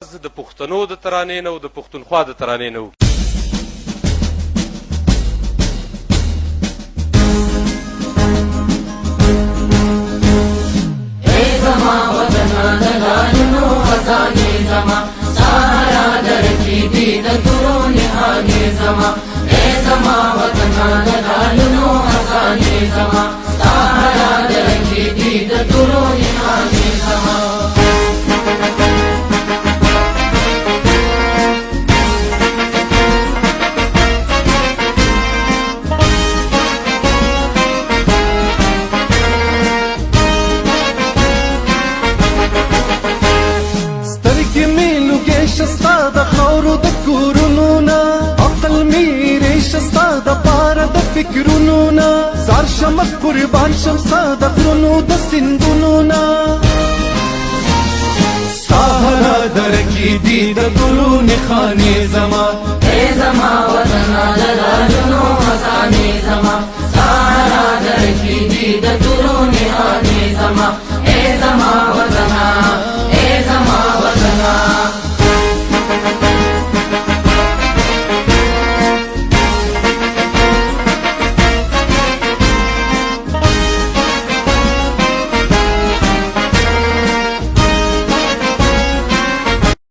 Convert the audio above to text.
آغاز د پښتنو د ترانې نه او د پښتونخوا د ترانې نه وکړي. زما وطنه د لالونو خزانې زما سهارا درکې دي د تورو نښانې زما زما وطنه د لالونو خزانې زما سهارا درکې دي د تورو نښانې زما شستا د خاورو د کورونو نه عقل مې ریش ستا د پاره د فکرونو نه زار شمک قربان شم ستا د غرونو د سیندونو نه سهارا درکې دي د ټولو نښانې زما زما وطنه د لالونو خزانې زما سهارا درکې